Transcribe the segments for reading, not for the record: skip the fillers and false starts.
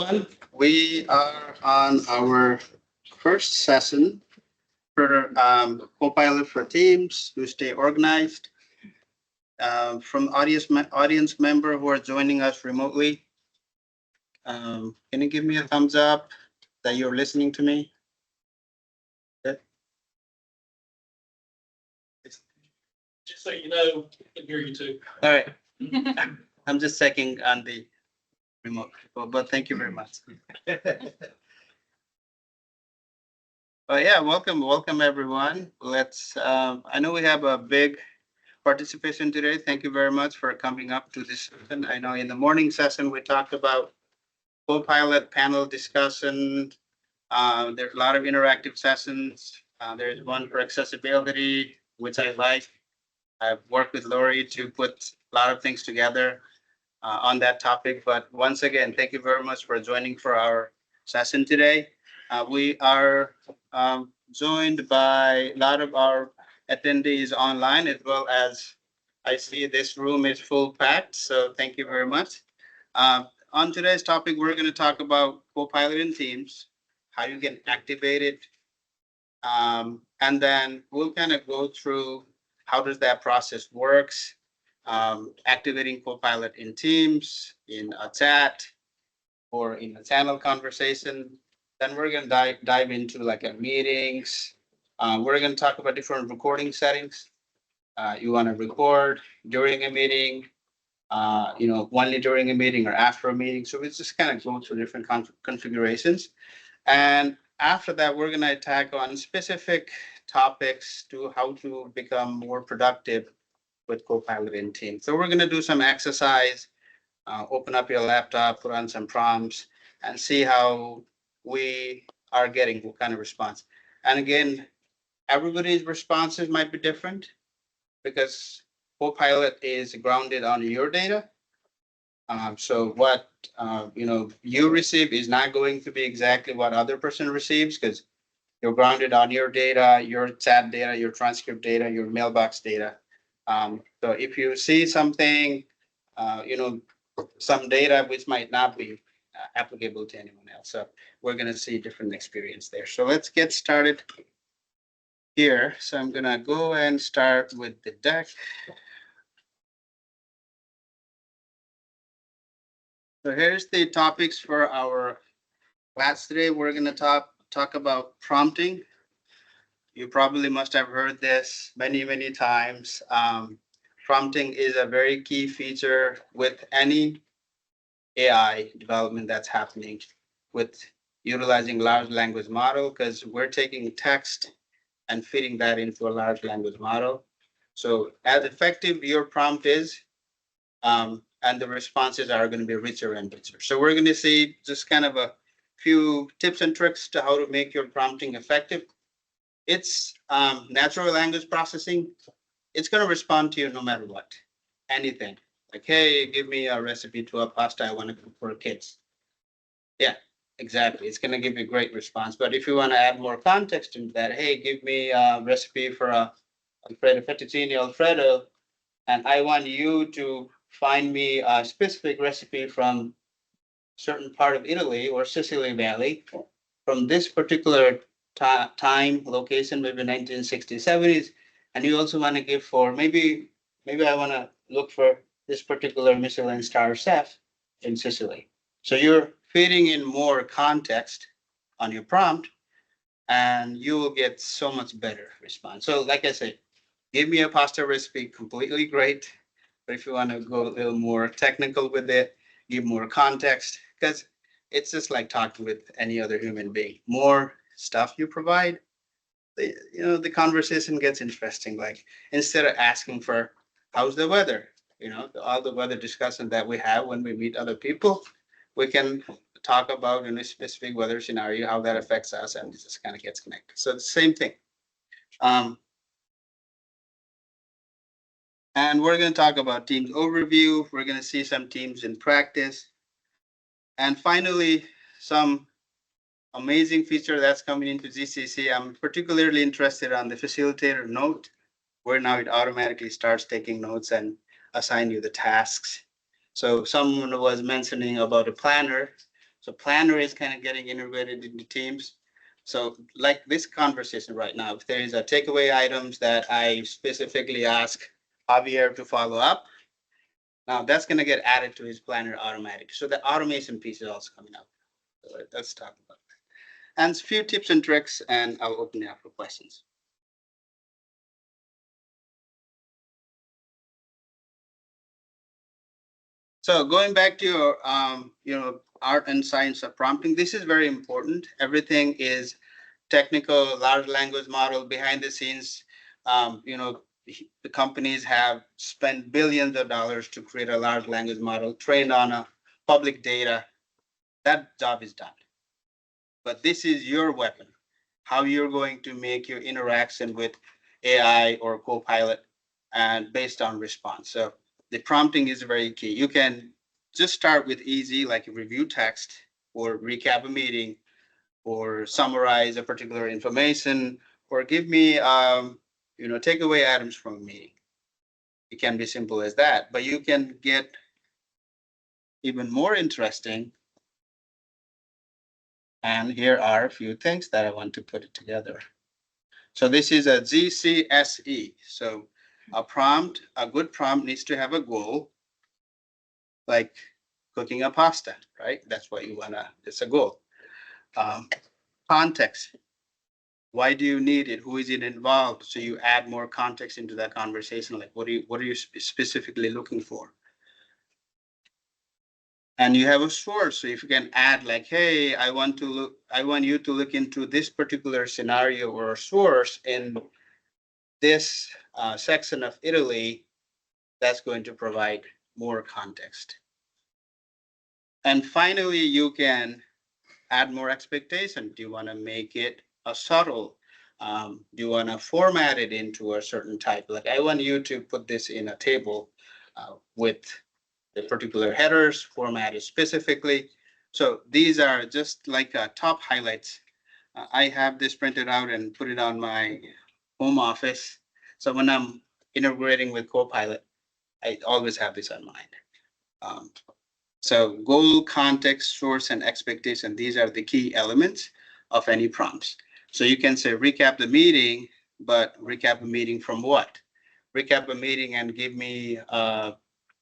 Everyone. We are on our first session for Copilot for Teams to stay organized. From audience member who are joining us remotely, can you give me a thumbs up that you're listening to me? Good. Just so you know, I can hear you too. All right. I'm just checking on the remote, but thank you very much. Well, yeah, welcome everyone. Let's. I know we have a big participation today. Thank you very much for coming up to this session. I know in the morning session we talked about co-pilot panel discussion. There's a lot of interactive sessions. There's one for accessibility, which I like. I've worked with Lori to put a lot of things together on that topic. But once again, thank you very much for joining for our session today. We are joined by a lot of our attendees online, as well as I see this room is full packed. So thank you very much. On today's topic, we're going to talk about Copilot in Teams, how you can activate it, and then we'll kind of go through how does that process works, activating Copilot in Teams, in a chat, or in a channel conversation. Then we're going to dive into like a meetings. We're going to talk about different recording settings. You want to record during a meeting, only during a meeting or after a meeting. So we just kind of go through different configurations. And after that, we're going to attack on specific topics to how to become more productive with Copilot in Teams. So we're going to do some exercise, open up your laptop, put on some prompts, and see how we are getting what kind of response. And again, everybody's responses might be different because Copilot is grounded on your data. So what you receive is not going to be exactly what other person receives because you're grounded on your data, your chat data, your transcript data, your mailbox data. So if you see something, some data which might not be applicable to anyone else. So we're going to see different experience there. So let's get started here. So I'm going to go and start with the deck. So here's the topics for our class today. We're going to talk about prompting. You probably must have heard this many times. Prompting is a very key feature with any AI development that's happening with utilizing large language model because we're taking text and feeding that into a large language model. So as effective your prompt is, and the responses are going to be richer and richer. So we're going to see just kind of a few tips and tricks to how to make your prompting effective. It's natural language processing. It's going to respond to you no matter what, anything. Like, hey, give me a recipe to a pasta I want to cook for kids. Yeah, exactly. It's going to give you a great response. But if you want to add more context into that, hey, give me a recipe for a Alfredo fettuccine Alfredo, and I want you to find me a specific recipe from certain part of Italy or Sicily Valley from this particular time, location, maybe 1960s, 70s, and you also want to give for maybe I want to look for this particular Michelin star chef in Sicily. So you're feeding in more context on your prompt, and you will get so much better response. So like I said, give me a pasta recipe, completely great. But if you want to go a little more technical with it, give more context, because it's just like talking with any other human being. More stuff you provide, the conversation gets interesting. Like instead of asking for how's the weather, all the weather discussion that we have when we meet other people, we can talk about in a specific weather scenario, how that affects us, and it just kind of gets connected. So the same thing. And we're going to talk about Teams overview. We're going to see some teams in practice. And finally, some amazing feature that's coming into GCC. I'm particularly interested on the facilitator note, where now it automatically starts taking notes and assign you the tasks. So someone was mentioning about a planner. So Planner is kind of getting integrated into Teams. So like this conversation right now, if there is a takeaway items that I specifically ask Javier to follow up, now that's going to get added to his planner automatic. So the automation piece is also coming up. So let's talk about that. And a few tips and tricks, and I'll open it up for questions. So going back to your, art and science of prompting, this is very important. Everything is technical, large language model behind the scenes. The companies have spent billions of dollars to create a large language model trained on a public data. That job is done. But this is your weapon, how you're going to make your interaction with AI or Copilot and based on response. So the prompting is very key. You can just start with easy, like review text or recap a meeting or summarize a particular information or give me, takeaway items from a meeting. It can be simple as that, but you can get even more interesting. And here are a few things that I want to put it together. So this is a GCSE. So a good prompt needs to have a goal, like cooking a pasta, right? That's what you wanna, it's a goal. Um, Context. Why do you need it? Who is it involved? So you add more context into that conversation. Like what are you specifically looking for? And you have a source. So if you can add like, hey, I want you to look into this particular scenario or source in this section of Italy, that's going to provide more context. And finally, you can add more expectation. Do you want to make it a subtle? Do you want to format it into a certain type? Like I want you to put this in a table with the particular headers formatted specifically. So these are just like top highlights. I have this printed out and put it on my home office. So when I'm integrating with Copilot, I always have this in mind. Um, so goal, context, source, and expectation, these are the key elements of any prompts. So you can say recap the meeting, but recap a meeting from what? Recap a meeting and give me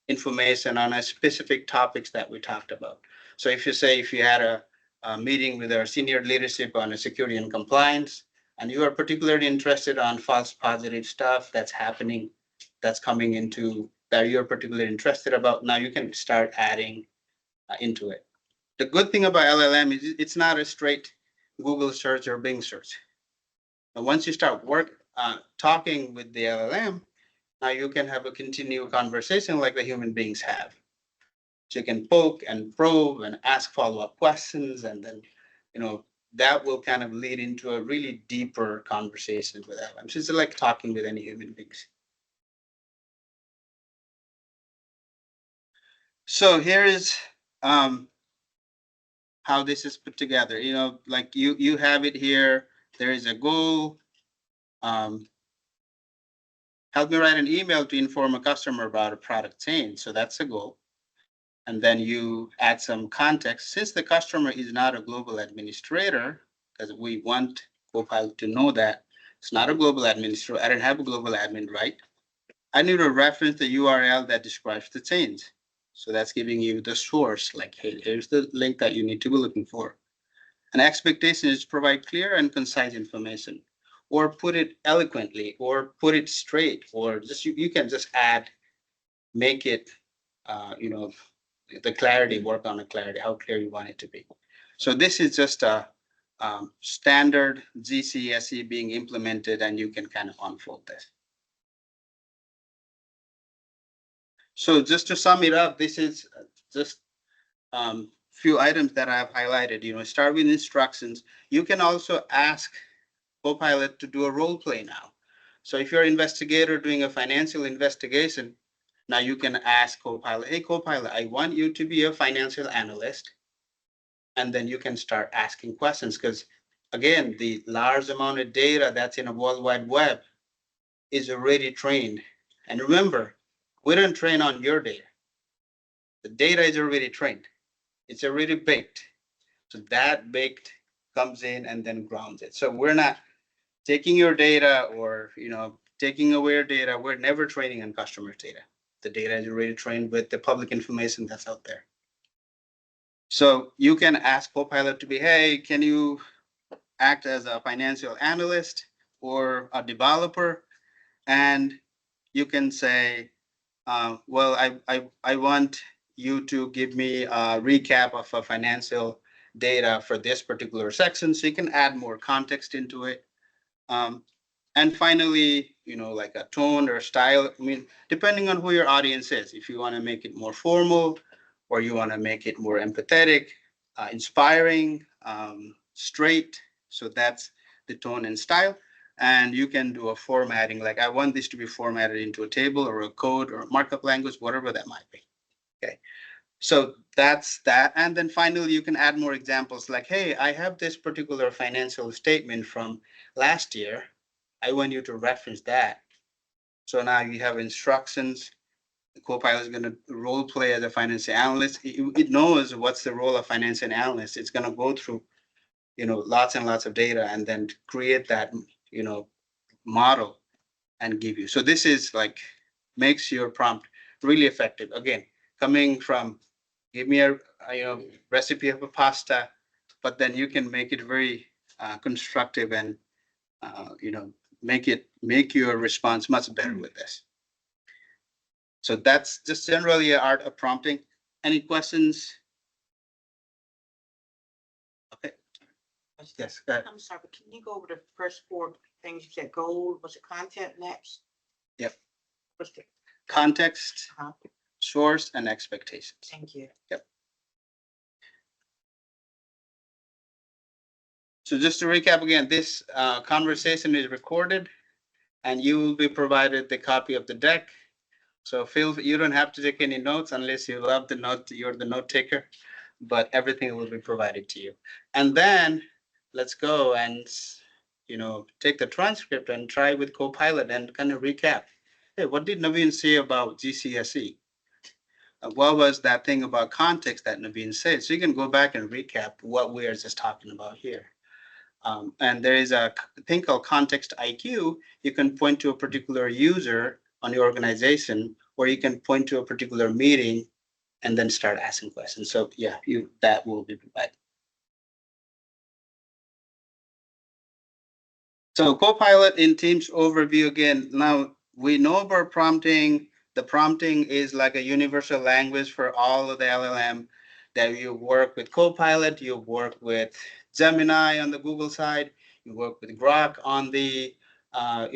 information on a specific topics that we talked about. So if you say if you had a meeting with our senior leadership on a security and compliance, and you are particularly interested on false positive stuff that's happening, that's coming into that you're particularly interested about, now you can start adding into it. The good thing about LLM is it's not a straight Google search or Bing search. And once you start talking with the LLM, now you can have a continued conversation like the human beings have. So you can poke and probe and ask follow-up questions, and then, that will kind of lead into a really deeper conversation with LLMs. It's like talking with any human beings. So here is how this is put together. Like you have it here. There is a goal. Um, Help me write an email to inform a customer about a product change. So that's a goal. And then you add some context. Since the customer is not a global administrator, because we want Copilot to know that it's not a global administrator, I don't have a global admin, right? I need to reference the URL that describes the change. So that's giving you the source, like, hey, here's the link that you need to be looking for. An expectation is to provide clear and concise information, or put it eloquently, or put it straight, or just you can just add, make it, the clarity, work on the clarity, how clear you want it to be. So this is just a standard GCSE being implemented, and you can kind of unfold this. So just to sum it up, this is just few items that I've highlighted. Start with instructions. You can also ask Copilot to do a role play now. So if you're an investigator doing a financial investigation, now you can ask Copilot, hey Copilot, I want you to be a financial analyst. And then you can start asking questions because again, the large amount of data that's in a World Wide Web is already trained. And remember, we don't train on your data. The data is already trained. It's already baked. So that baked comes in and then grounds it. So we're not taking your data or taking away your data. We're never training on customer data. The data is already trained with the public information that's out there. So you can ask Copilot to be, hey, can you act as a financial analyst or a developer? And you can say, well, I want you to give me a recap of a financial data for this particular section. So you can add more context into it. Um, and finally, like a tone or style. I mean, depending on who your audience is, if you want to make it more formal or you want to make it more empathetic, inspiring, straight. So that's the tone and style. And you can do a formatting, like I want this to be formatted into a table or a code or a markup language, whatever that might be. Okay. So that's that. And then finally, you can add more examples like, hey, I have this particular financial statement from last year. I want you to reference that. So now you have instructions. The Copilot is going to role play as a financial analyst. It knows what's the role of financial analyst. It's going to go through, lots and lots of data and then create that, model and give you. So this is like makes your prompt really effective. Again, coming from give me a recipe of a pasta, but then you can make it very constructive and uh, you know make your response much better with this. So that's just generally an art of prompting. Any questions? Okay. Yes. Go ahead. I'm sorry, but can you go over the first four things you said? Goal, was it content next? Yep. What's the, Context, uh-huh, source, and expectations. thank you. Yep. So just to recap again, this conversation is recorded, and you will be provided the copy of the deck. So Phil, you don't have to take any notes unless you love the note, you're the note taker, but everything will be provided to you. And then let's go and, take the transcript and try with Copilot and kind of recap. Hey, what did Navin say about GCSE? What was that thing about context that Navin said? So you can go back and recap what we are just talking about here. And there is a thing called context IQ. You can point to a particular user on your organization, or you can point to a particular meeting and then start asking questions. So yeah, that will be provided. So Copilot in Teams overview again. Now we know about prompting. The prompting is like a universal language for all of the LLM that you work with Copilot, you work with Gemini on the Google side, you work with Grok on the, uh,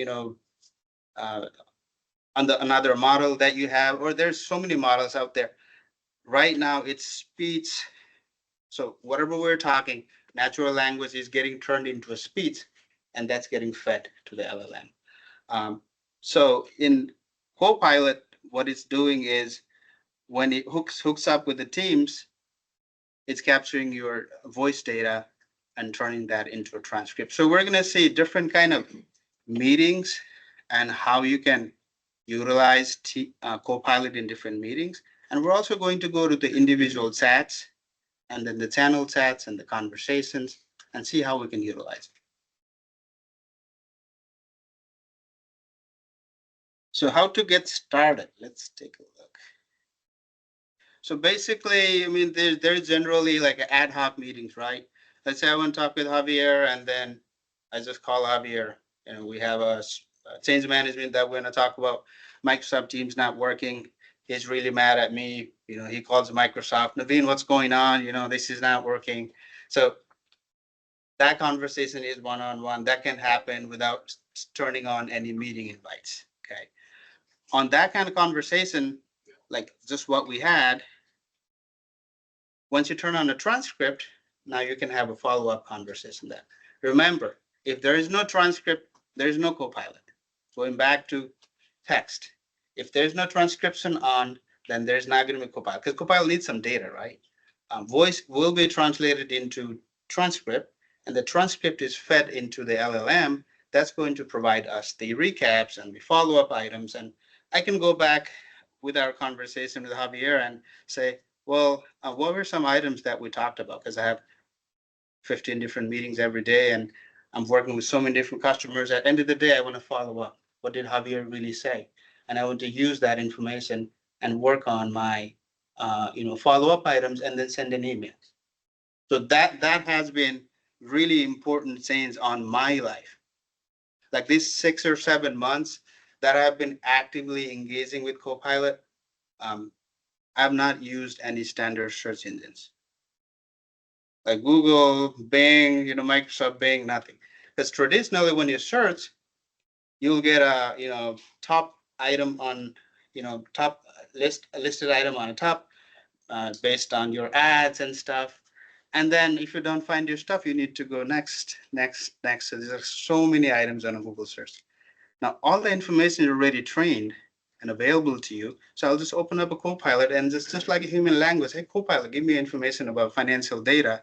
on the another model that you have, or there's so many models out there. Right now it's speech. So whatever we're talking, natural language is getting turned into a speech, and that's getting fed to the LLM. So in Copilot, what it's doing is when it hooks up with the Teams, it's capturing your voice data and turning that into a transcript. So we're going to see different kind of meetings and how you can utilize Copilot in different meetings. And we're also going to go to the individual chats and then the channel chats and the conversations and see how we can utilize it. So how to get started? Let's take a look. So basically, I mean, there's generally like ad hoc meetings, right? Let's say I want to talk with Javier, and then I just call Javier. We have a change management that we're going to talk about. Microsoft Teams not working. He's really mad at me. He calls Microsoft, Navin, what's going on? This is not working. So that conversation is one-on-one. That can happen without turning on any meeting invites. Okay. On that kind of conversation, like just what we had, once you turn on the transcript, now you can have a follow-up conversation there. Remember, if there is no transcript, there is no Copilot. Going back to text, if there's no transcription on, then there's not going to be Copilot, because Copilot needs some data, right? Voice will be translated into transcript, and the transcript is fed into the LLM. That's going to provide us the recaps and the follow-up items. And I can go back with our conversation with Javier and say, well, what were some items that we talked about? Because I have 15 different meetings every day, and I'm working with so many different customers. At the end of the day, I want to follow up. What did Javier really say? And I want to use that information and work on my, follow-up items and then send an email. So that has been really important change on my life. Like these 6 or 7 months that I've been actively engaging with Copilot, um, I've not used any standard search engines like Google, Bing, Microsoft Bing, nothing. Because traditionally, when you search, you'll get a top item on top list a listed item on a top based on your ads and stuff. And then if you don't find your stuff, you need to go next, next, next. So there are so many items on a Google search. Now all the information is already trained and available to you. So I'll just open up a Copilot and just like a human language, hey Copilot, give me information about financial data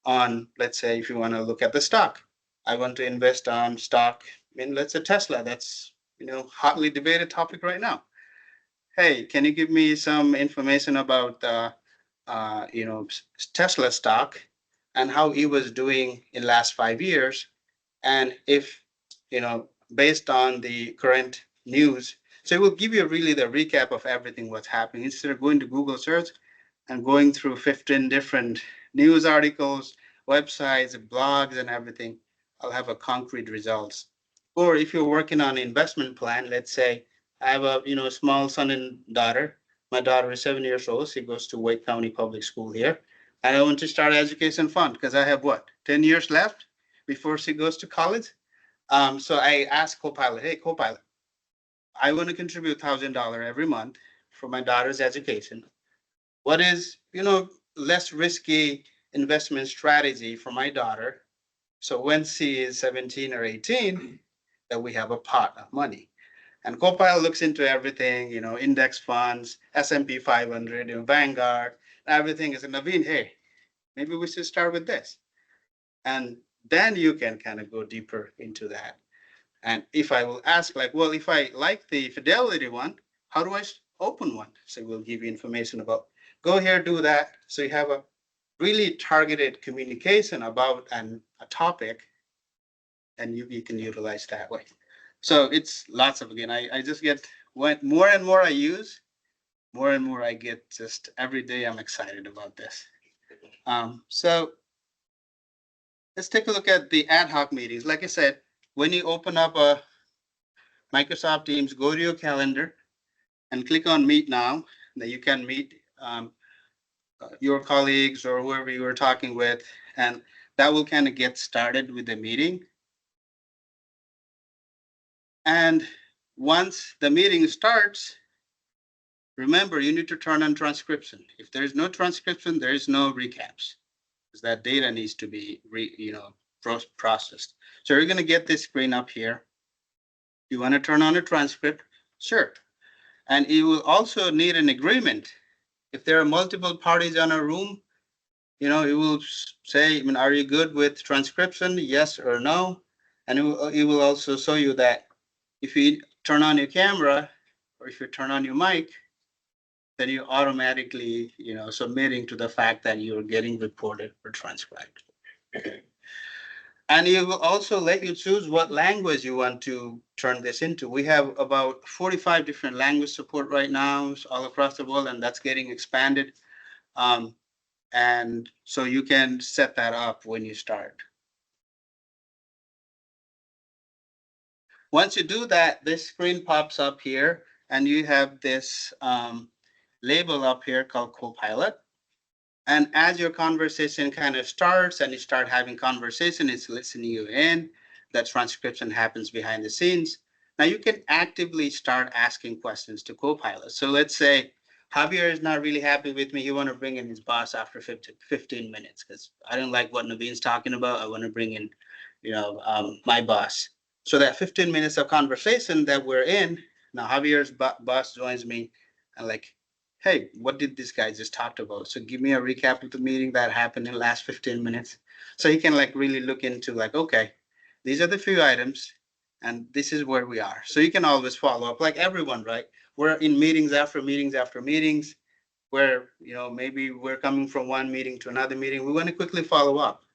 on, let's say, if you want to look at the stock. I want to invest on stock in, let's say, Tesla. That's, hotly debated topic right now. Hey, can you give me some information about, Tesla stock and how it was doing in last 5 years? And if, based on the current news, so it will give you really the recap of everything what's happening instead of going to Google search and going through 15 different news articles, websites, blogs, and everything. I'll have a concrete results. Or if you're working on an investment plan, let's say I have a small son and daughter. My daughter is 7 years old. She goes to Wake County Public School here, and I want to start an education fund because I have what 10 years left before she goes to college. So I asked Copilot, hey Copilot, I want to contribute $1,000 every month for my daughter's education. What is less risky investment strategy for my daughter? So when she is 17 or 18, that we have a pot of money. And Copilot looks into everything, index funds, S&P 500, Vanguard, everything is in Navin. Hey, maybe we should start with this. And then you can kind of go deeper into that. And if I will ask, like, well, if I like the Fidelity one, how do I open one? So we'll give you information about go here, do that. So you have a really targeted communication about a topic, and you can utilize that way. So it's lots of, again, I just get when more and more I use, more and more I get just every day I'm excited about this. So let's take a look at the ad hoc meetings. Like I said, when you open up a Microsoft Teams, go to your calendar and click on Meet Now. That you can meet your colleagues or whoever you were talking with, and that will kind of get started with the meeting. And once the meeting starts, remember you need to turn on transcription. If there is no transcription, there is no recaps, because that data needs to be processed. So you're going to get this screen up here. You want to turn on a transcript? Sure. And you will also need an agreement. If there are multiple parties in a room, it will say, are you good with transcription? Yes or no. And it will also show you that if you turn on your camera or if you turn on your mic, then you automatically, submitting to the fact that you're getting recorded or transcribed. And it will also let you choose what language you want to turn this into. We have about 45 different language support right now all across the world, and that's getting expanded. And so you can set that up when you start. Once you do that, this screen pops up here, and you have this label up here called Copilot. And as your conversation kind of starts and you start having conversation, it's listening you in. That transcription happens behind the scenes. Now you can actively start asking questions to Copilot. So let's say Javier is not really happy with me. He want to bring in his boss after 15 minutes because I don't like what Navin's talking about. I want to bring in, my boss. So that 15 minutes of conversation that we're in, now Javier's boss joins me and like, hey, what did this guy just talked about? So give me a recap of the meeting that happened in the last 15 minutes. So he can like really look into like, okay, these are the few items and this is where we are. So you can always follow up like everyone, right? We're in meetings after meetings after meetings where, maybe we're coming from one meeting to another meeting. We want to quickly follow up.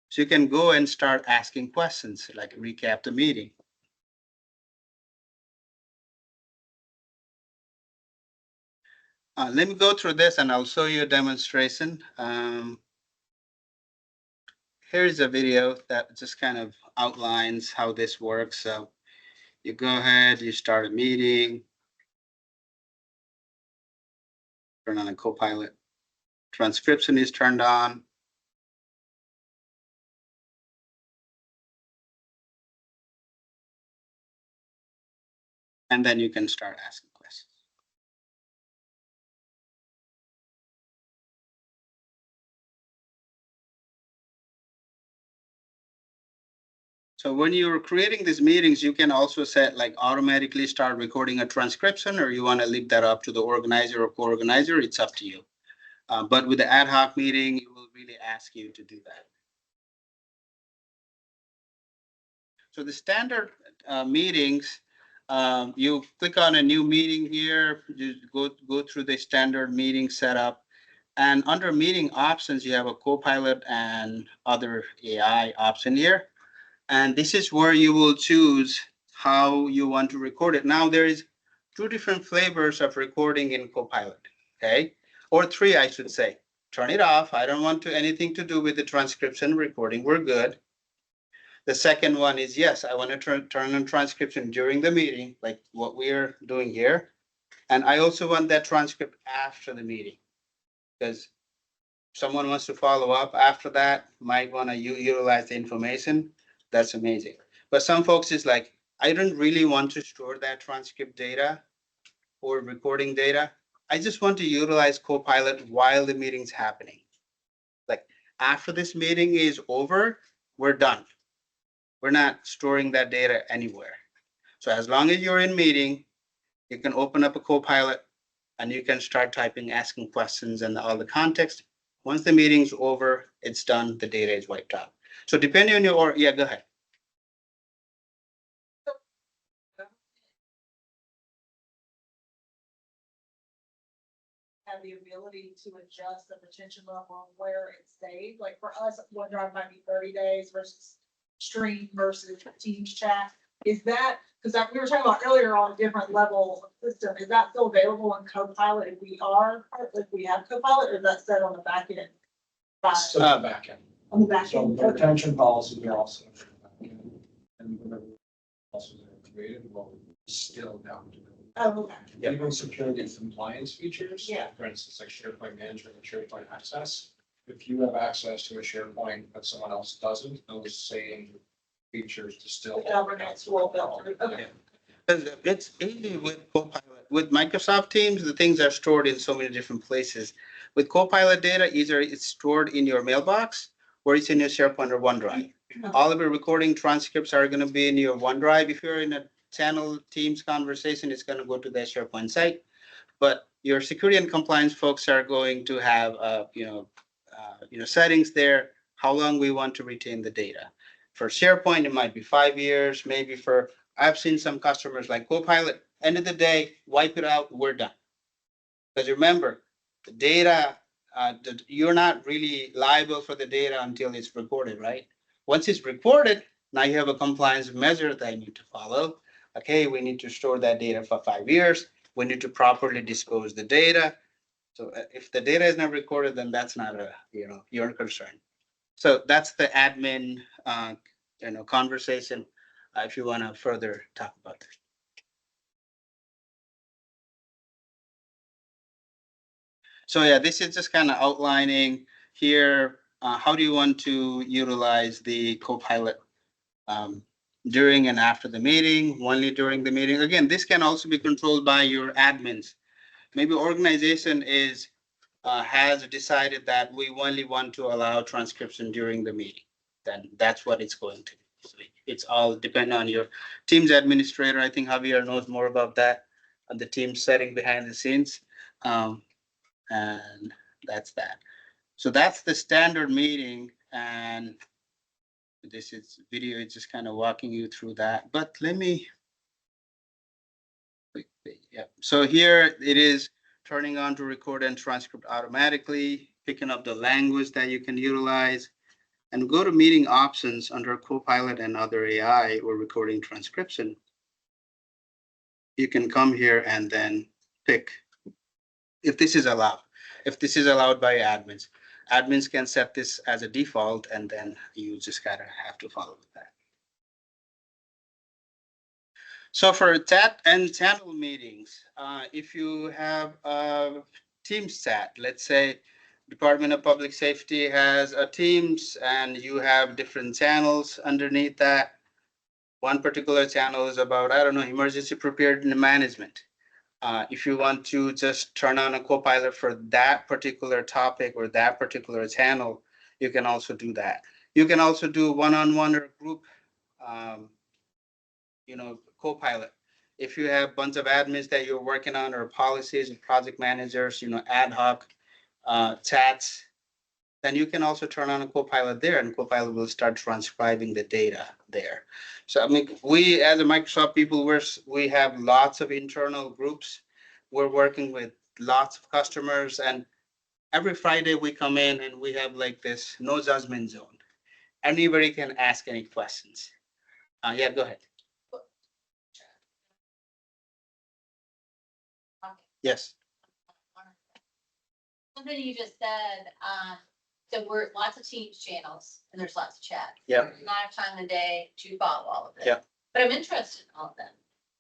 So you can go and start asking questions, like recap the meeting. Let me go through this and I'll show you a demonstration. Here's a video that just kind of outlines how this works. So you go ahead, you start a meeting, turn on a Copilot. Transcription is turned on. And then you can start asking questions. So when you're creating these meetings, you can also set like automatically start recording a transcription, or you want to leave that up to the organizer or co-organizer. It's up to you. But with the ad hoc meeting, it will really ask you to do that. So the standard meetings, you click on a new meeting here, you go through the standard meeting setup. And under meeting options, you have a Copilot and other AI option here. And this is where you will choose how you want to record it. Now there is two different flavors of recording in Copilot, okay? Or three, I should say. Turn it off. I don't want to anything to do with the transcription recording. We're good. The second one is yes, I want to turn on transcription during the meeting, like what we're doing here. And I also want that transcript after the meeting because someone wants to follow up after that, might want to utilize the information. That's amazing. But some folks is like, I don't really want to store that transcript data or recording data. I just want to utilize Copilot while the meeting's happening. Like after this meeting is over, we're done. We're not storing that data anywhere. So as long as you're in meeting, you can open up a Copilot and you can start typing, asking questions and all the context. Once the meeting's over, it's done, the data is wiped out. So depending on your, yeah, go ahead. Have the ability to adjust the retention level on where it stays. Like for us, OneDrive might be 30 days versus Stream versus Teams chat. Is that, because we were talking about earlier on a different level of system, is that still available in Copilot if we have Copilot, or is that set on the back end? So on the back end. On the back So end. the retention policies are also. on the back end. And whatever policies are created will still down to. Oh, okay. Yep. Even security and compliance features. Yeah. For instance, like SharePoint management and SharePoint access. If you have access to a SharePoint but someone else doesn't, those same features to still. The governance will build. Okay. It's easy with Copilot. With Microsoft Teams, the things are stored in so many different places. With Copilot data, either it's stored in your mailbox or it's in your SharePoint or OneDrive. All of your recording transcripts are going to be in your OneDrive. If you're in a channel Teams conversation, it's going to go to the SharePoint site. But your security and compliance folks are going to have, settings there, how long we want to retain the data. For SharePoint, it might be 5 years, maybe for, I've seen some customers like Copilot, end of the day, wipe it out, we're done. Because remember, the data, you're not really liable for the data until it's recorded, right? Once it's recorded, now you have a compliance measure that you need to follow. Okay, we need to store that data for 5 years. We need to properly dispose the data. So if the data is not recorded, then that's not your concern. So that's the admin, conversation. If you want to further talk about this. So yeah, this is just kind of outlining here. How do you want to utilize the Copilot during and after the meeting, only during the meeting? Again, this can also be controlled by your admins. Maybe organization has decided that we only want to allow transcription during the meeting. Then that's what it's going to be. So it's all depend on your team's administrator. I think Javier knows more about that on the team setting behind the scenes. And that's that. So that's the standard meeting, and this is video. It's just kind of walking you through that. But let me, yeah. So here it is turning on to record and transcript automatically, picking up the language that you can utilize. and go to meeting options under Copilot and other AI or recording transcription, you can come here and then pick if this is allowed. If this is allowed by admins, admins can set this as a default, and then you just kind of have to follow with that. So for chat and channel meetings, if you have a Teams chat, let's say Department of Public Safety has a Teams and you have different channels underneath that. One particular channel is about, I don't know, emergency preparedness management. If you want to just turn on a Copilot for that particular topic or that particular channel, you can also do that. You can also do one-on-one or group, um, Copilot. If you have a bunch of admins that you're working on or policies and project managers, ad hoc chats, then you can also turn on a Copilot there, and Copilot will start transcribing the data there. So, I mean, we as a Microsoft people, we have lots of internal groups. We're working with lots of customers, and every Friday we come in and we have like this no judgment zone. Anybody can ask any questions. Yeah, go ahead. Yes. Something you just said, so we're lots of Teams channels and there's lots of chat. Yeah. Not enough time in the day to follow all of them. Yeah. But I'm interested in all of them.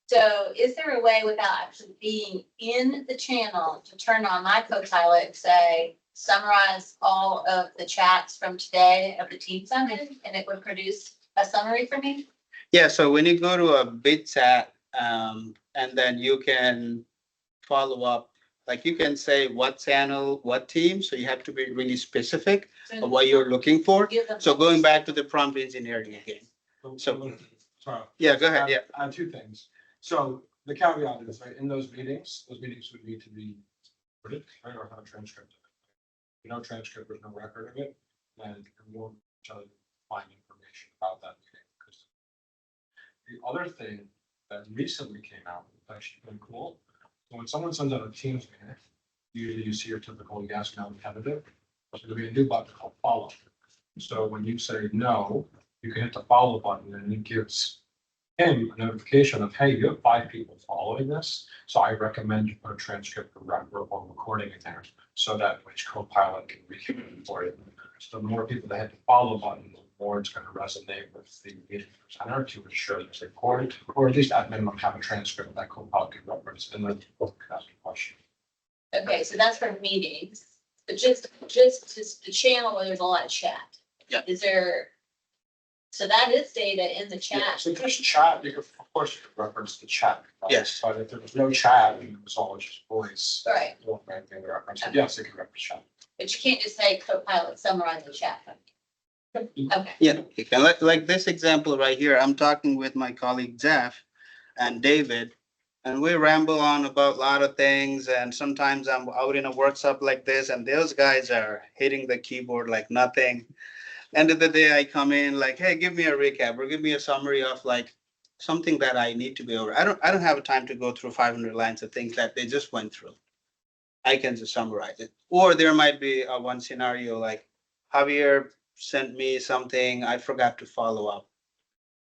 So is there a way without actually being in the channel to turn on my Copilot and say, summarize all of the chats from today of the team summit, and it would produce a summary for me? Yeah, so when you go to a bid chat, and then you can follow up, like you can say what channel, what team, so you have to be really specific of what you're looking for. Give them- So going back to the prompt engineering again. So- Sorry. Yeah, go ahead, yeah. I have two things. So the caveat is, right, in those meetings would need to be recorded, right, or have a transcript of it. No transcript, there's no record of it, then it won't tell you find information about that meeting. 'Cause the other thing that recently came out, which actually been cool, so when someone sends out a Teams meeting, usually you see your typical yes, no, tentative. So there'll be a new button called follow. So when you say no, you can hit the follow button and it gives him a notification of, hey, you have 5 people following this. So I recommend you put a transcript or recording in there so that which Copilot can read it for you. So the more people that hit the follow button, the more it's going to resonate with the meeting presenter to ensure it's recorded, or at least at minimum have a transcript that Copilot can reference and then ask a question. Okay, so that's for meetings, but just the channel where there's a lot of chat. Yeah. Is there, so that is data in the Yeah, chat. so if there's chat, you could, of course, you could reference the chat. Yes. But if there was no chat and it was all just voice. Right. You won't have anything to reference. But yes, it could reference chat. But you can't just say Copilot summarize the chat. Okay. Yeah, you can like this example right here. I'm talking with my colleague Jeff and David, and we ramble on about a lot of things. And sometimes I'm out in a workshop like this, and those guys are hitting the keyboard like nothing. End of the day, I come in like, hey, give me a recap or give me a summary of like something that I need to be over. I don't have time to go through 500 lines of things that they just went through. I can just summarize it. Or there might be a one scenario like Javier sent me something, I forgot to follow up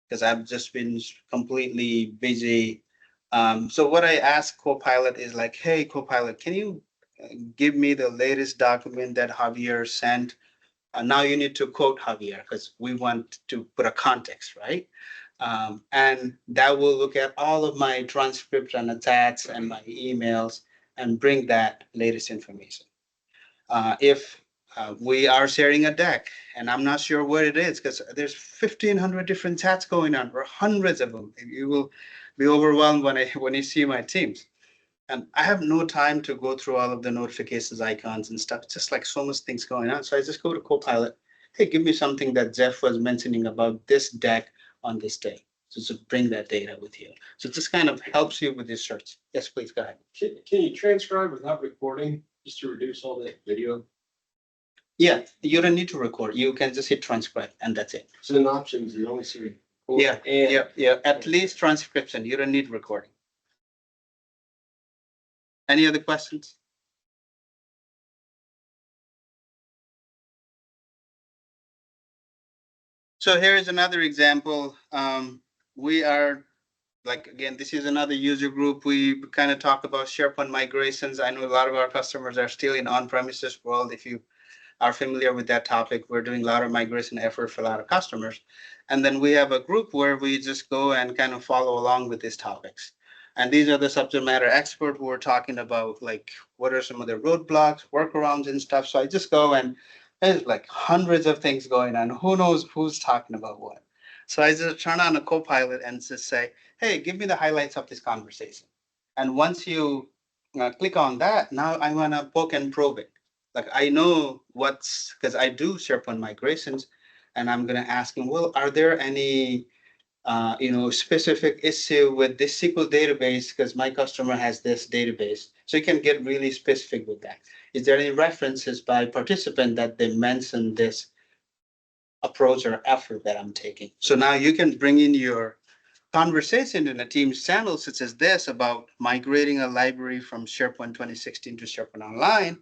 because I've just been completely busy. So what I ask Copilot is like, hey, Copilot, can you give me the latest document that Javier sent? Now you need to quote Javier because we want to put a context, right? And that will look at all of my transcripts and attachments and my emails and bring that latest information. If we are sharing a deck and I'm not sure what it is because there's 1,500 different chats going on or hundreds of them, you will be overwhelmed when you see my teams. And I have no time to go through all of the notifications icons and stuff. It's just like so much things going on. So I just go to Copilot. Hey, give me something that Jeff was mentioning about this deck on this day. So just bring that data with you. So it just kind of helps you with your search. Yes, please go ahead. Can you transcribe without recording, just to reduce all the video? Yeah, you don't need to record. You can just hit transcribe and that's it. So in options, you only see. Yeah, And yeah. At least transcription. You don't need recording. Any other questions? So here is another example. We are like, again, this is another user group. We kind of talk about SharePoint migrations. I know a lot of our customers are still in on-premises world. If you are familiar with that topic, we're doing a lot of migration effort for a lot of customers. And then we have a group where we just go and kind of follow along with these topics. And these are the subject matter experts who are talking about like what are some of the roadblocks, workarounds and stuff. So I just go and there's like hundreds of things going on. Who knows who's talking about what? So I just turn on a Copilot and just say, hey, give me the highlights of this conversation. And once you click on that, now I want to poke and probe it. Like I know what's because I do SharePoint migrations, and I'm gonna ask him, well, are there any specific issue with this SQL database because my customer has this database. So you can get really specific with that. Is there any references by participant that they mention this approach or effort that I'm taking? So now you can bring in your conversation in a Teams channel such as this about migrating a library from SharePoint 2016 to SharePoint Online.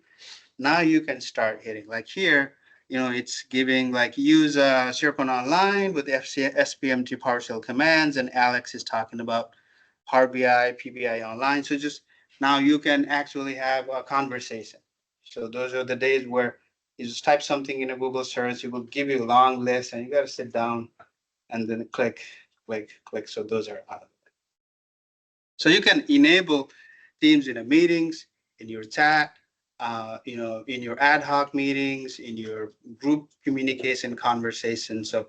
Now you can start hitting like here, it's giving like use SharePoint Online with SPMT PowerShell commands, and Alex is talking about Power BI, PBI Online. So just now you can actually have a conversation. So those are the days where you just type something in a Google search, it will give you a long list, and you got to sit down and then click, click, click. So those are out. So you can enable Teams in a meetings, in your chat, in your ad hoc meetings, in your group communication conversation. So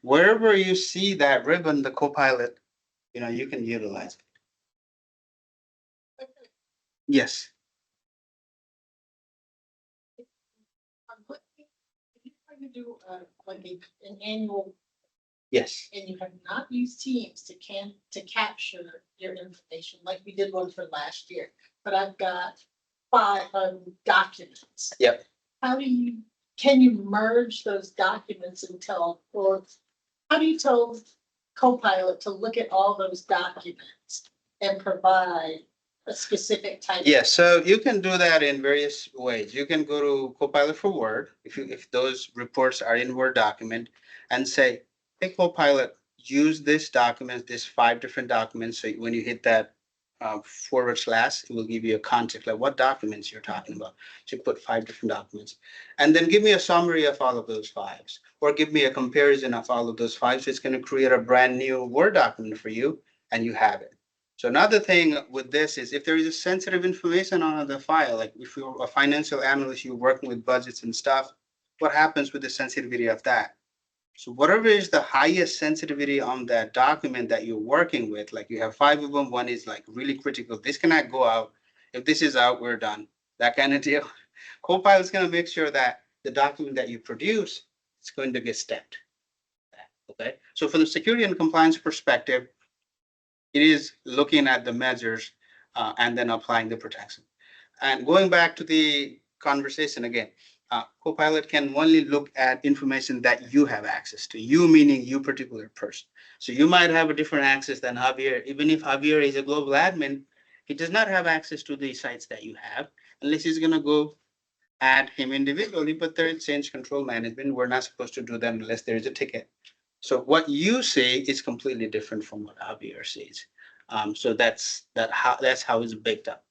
wherever you see that ribbon, the Copilot, you can utilize it. Yes. What if you're trying to do an annual, Yes. and you have not used Teams to capture your information, like we did one for last year, but I've got 5 documents. Yep. Can you merge those documents or how do you tell Copilot to look at all those documents and provide a specific type? Yes, so you can do that in various ways. You can go to Copilot for Word, if those reports are in Word document, and say, hey, Copilot, use this document, this 5 different documents. So when you hit that forward slash, it will give you a context, like what documents you're talking about. So you put 5 different documents. And then give me a summary of all of those 5s, or give me a comparison of all of those 5. So it's going to create a brand new Word document for you, and you have it. So another thing with this is if there is a sensitive information on the file, like if you're a financial analyst, you're working with budgets and stuff, what happens with the sensitivity of that? So whatever is the highest sensitivity on that document that you're working with, like you have 5 of them, one is like really critical. This cannot go out. If this is out, we're done. That kind of deal. Copilot is going to make sure that the document that you produce is going to get stamped. Okay. So from the security and compliance perspective, it is looking at the measures and then applying the protection. And going back to the conversation again, Copilot can only look at information that you have access to, you meaning you particular person. So you might have a different access than Javier. Even if Javier is a global admin, he does not have access to the sites that you have unless he's going to go add him individually, but there is change control management. We're not supposed to do that unless there is a ticket. So what you say is completely different from what Javier says. So that's how it's baked up.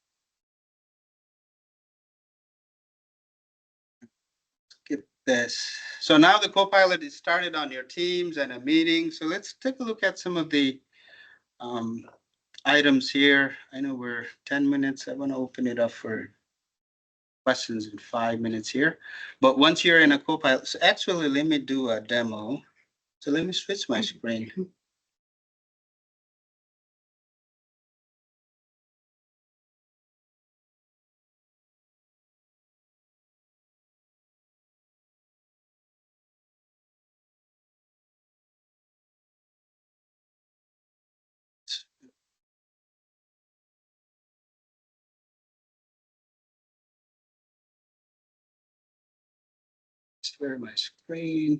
Get this. So now the Copilot is started on your teams and a meeting. So let's take a look at some of the um, items here. I know we're 10 minutes. I want to open it up for questions in 5 minutes here. But once you're in a Copilot, so actually let me do a demo. So let me switch my screen. Share my screen.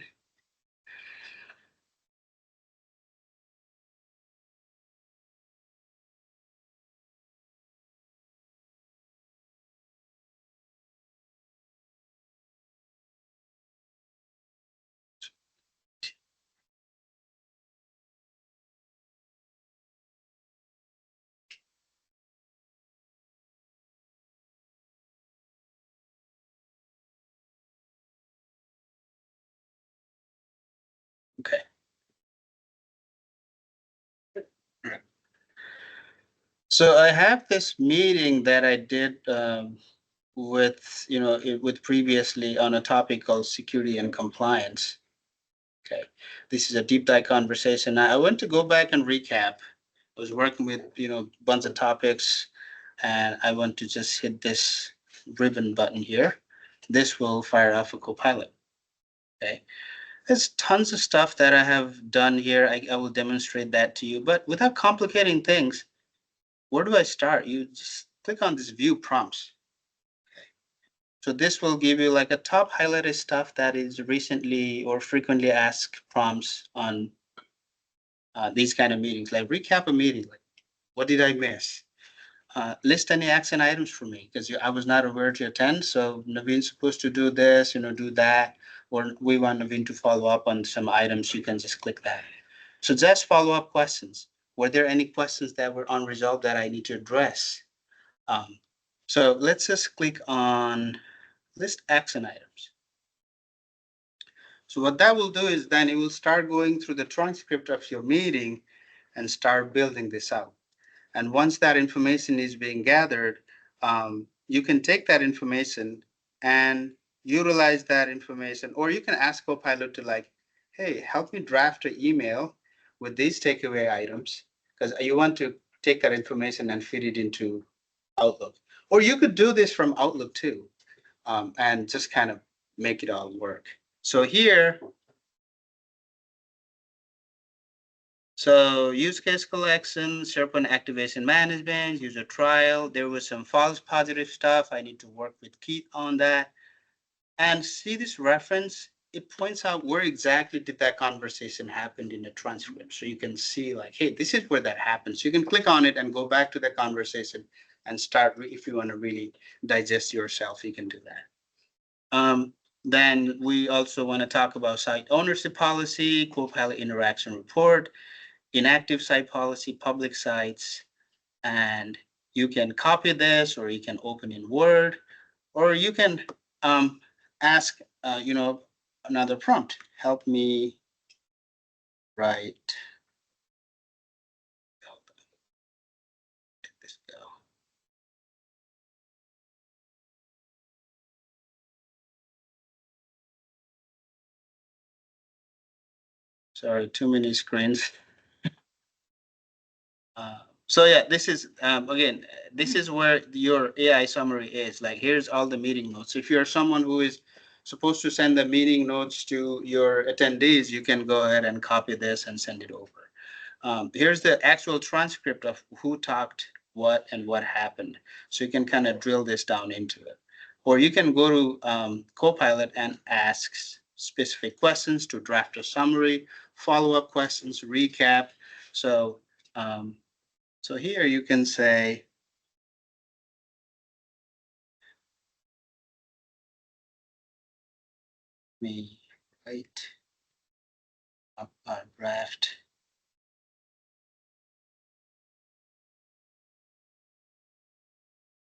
Okay. Alright. So I have this meeting that I did with, with previously on a topic called security and compliance. Okay, this is a deep dive conversation. I want to go back and recap. I was working with, bunch of topics, and I want to just hit this ribbon button here. This will fire off a Copilot. Okay, there's tons of stuff that I have done here. I will demonstrate that to you, but without complicating things, where do I start? You just click on this view prompts. So this will give you like a top highlighted stuff that is recently or frequently asked prompts on these kind of meetings, like recap a meeting, like what did I miss? List any action items for me because I was not aware to attend. So Navin's supposed to do this, do that, or we want Navin to follow up on some items. You can just click that. So just follow up questions. Were there any questions that were unresolved that I need to address? Um, so let's just click on list action items. So what that will do is then it will start going through the transcript of your meeting and start building this out. And once that information is being gathered, you can take that information and utilize that information, or you can ask Copilot to like, hey, help me draft an email with these takeaway items, because you want to take that information and feed it into Outlook. Or you could do this from Outlook too, and just kind of make it all work. So here, so use case collection, SharePoint activation management, user trial. There was some false positive stuff. I need to work with Keith on that. And see this reference, it points out where exactly did that conversation happen in the transcript. So you can see like, hey, this is where that happens. You can click on it and go back to the conversation and start, if you want to really digest yourself, you can do that. Then we also want to talk about site ownership policy, Copilot interaction report, inactive site policy, public sites, and you can copy this or you can open in Word, or you can ask, another prompt. Help me write. Let this go. Sorry, too many screens. So yeah, this is again, this is where your AI summary is. Like, here's all the meeting notes. If you're someone who is supposed to send the meeting notes to your attendees, you can go ahead and copy this and send it over. Here's the actual transcript of who talked what and what happened. So you can kind of drill this down into it. Or you can go to Copilot and ask specific questions to draft a summary, follow-up questions, recap. So so here you can say, me write up a draft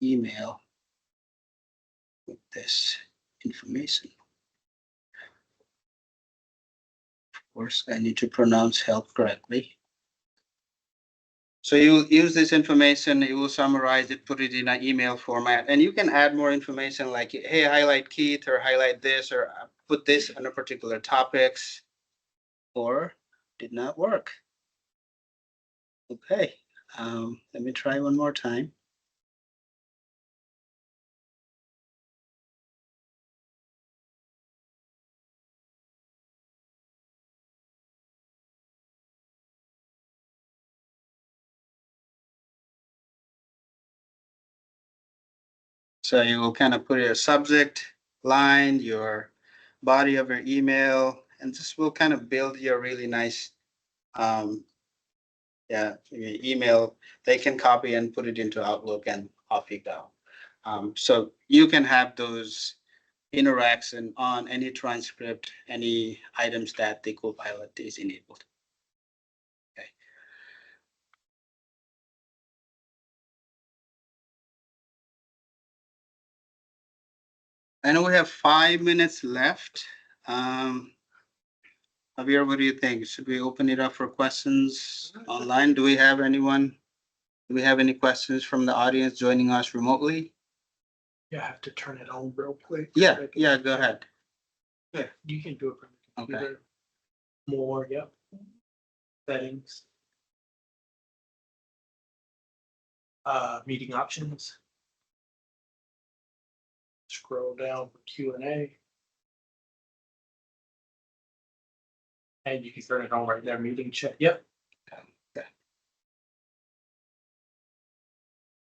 email with this information. Of course, I need to pronounce help correctly. So you use this information, you will summarize it, put it in an email format, and you can add more information like, hey, highlight Keith or highlight this or put this on a particular topics, or did not work. Okay, let me try one more time. So you will kind of put your subject line, your body of your email, and this will kind of build your really nice email. They can copy and put it into Outlook and off you go. So you can have those interaction on any transcript, any items that the Copilot is enabled. Okay. I know we have 5 minutes left. Javier, what do you think? Should we open it up for questions online? Do we have anyone? Do we have any questions from the audience joining us remotely? You have to turn it on real quick. Yeah, yeah, go ahead. Yeah, you can do it from the Okay. computer. More, yep. Settings. Meeting options. Scroll down for Q&A. And you can turn it on right there, meeting chat. Yep.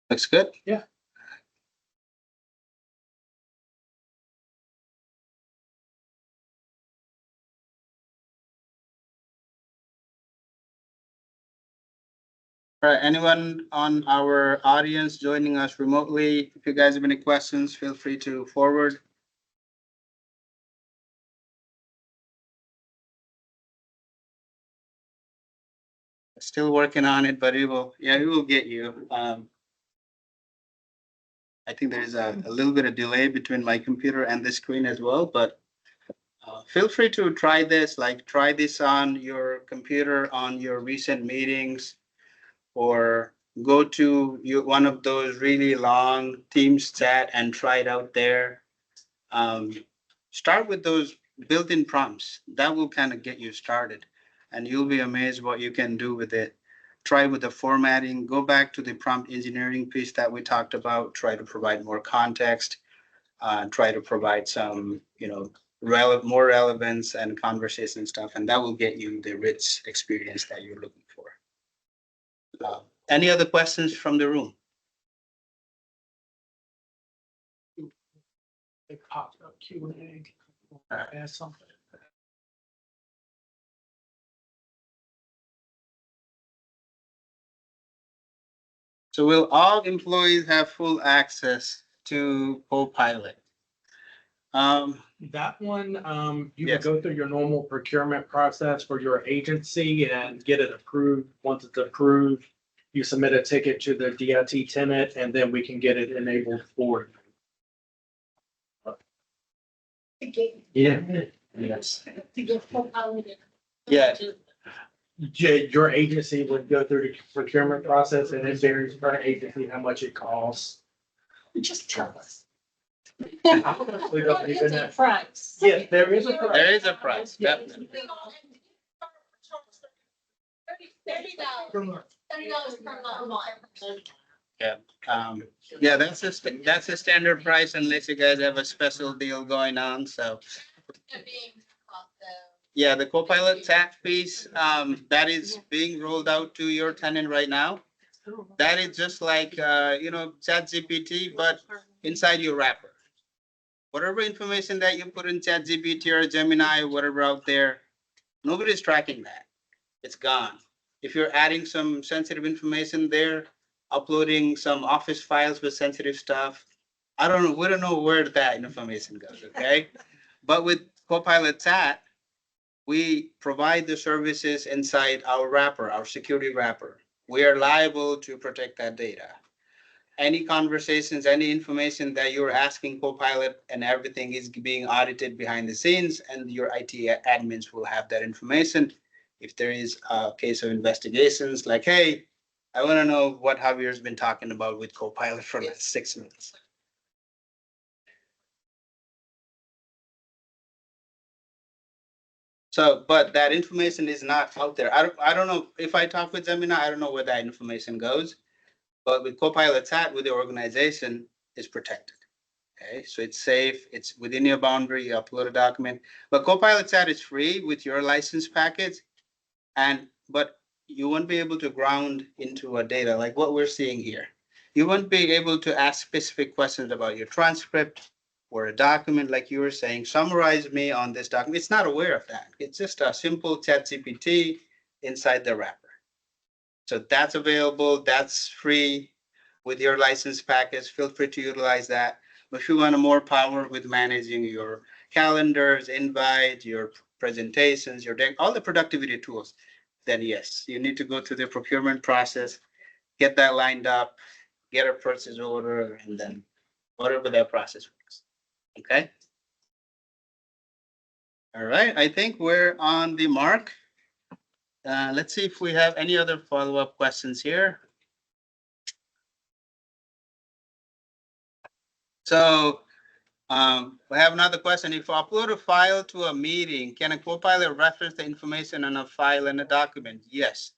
Looks good? Yeah. All right, anyone on our audience joining us remotely, if you guys have any questions, feel free to forward. Still working on it, but it will get you. I think there's a little bit of delay between my computer and the screen as well, but feel free to try this, like try this on your computer, on your recent meetings, or go to one of those really long Teams chat and try it out there. Um, Start with those built-in prompts. That will kind of get you started, and you'll be amazed what you can do with it. Try with the formatting, go back to the prompt engineering piece that we talked about, try to provide more context, try to provide some, more relevance and conversation stuff, and that will get you the rich experience that you're looking for. Any other questions from the room? It popped up Q&A. Add something. So will all employees have full access to Copilot? That one, you Yes. would go through your normal procurement process for your agency and get it approved. Once it's approved, you submit a ticket to the DIT tenant and then we can get it enabled for you. Yeah. Yes. To get Copilot. Yeah. Your agency would go through the procurement process and it varies per agency how much it costs. Just tell us. We don't even know. Price. Yes, there is a price. There is a price, definitely. $30 per month. Yeah, that's a standard price unless you guys have a special deal going on, so. Yeah, the Copilot chat piece, that is being rolled out to your tenant right now. That is just like, ChatGPT, but inside your wrapper. Whatever information that you put in ChatGPT or Gemini, whatever out there, nobody's tracking that. It's gone. If you're adding some sensitive information there, uploading some office files with sensitive stuff, we don't know where that information goes, okay? But with Copilot Chat, we provide the services inside our wrapper, our security wrapper. We are liable to protect that data. Any conversations, any information that you're asking Copilot and everything is being audited behind the scenes, and your IT admins will have that information. If there is a case of investigations, like, hey, I want to know what Javier's been talking about with Copilot for the last 6 months. So, but that information is not out there. I don't know if I talk with Gemini, I don't know where that information goes. But with Copilot Chat, with the organization, is protected. Okay, so it's safe, it's within your boundary, you upload a document. But Copilot Chat is free with your license package, but you won't be able to ground into a data like what we're seeing here. You won't be able to ask specific questions about your transcript or a document, like you were saying, summarize me on this document. It's not aware of that. It's just a simple chat GPT inside the wrapper. So that's available, that's free with your license package. Feel free to utilize that. But if you want more power with managing your calendars, invite, your presentations, your deck, all the productivity tools, then yes, you need to go through the procurement process, get that lined up, get a purchase order, and then whatever that process was. Okay? All right, I think we're on the mark. Let's see if we have any other follow-up questions here. So we have another question. If I upload a file to a meeting, can a Copilot reference the information on a file in a document? Yes.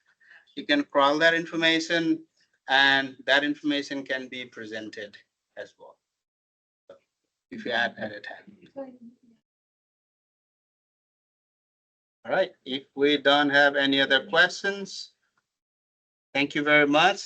You can crawl that information and that information can be presented as well. If you add edit time. All right, if we don't have any other questions, thank you very much.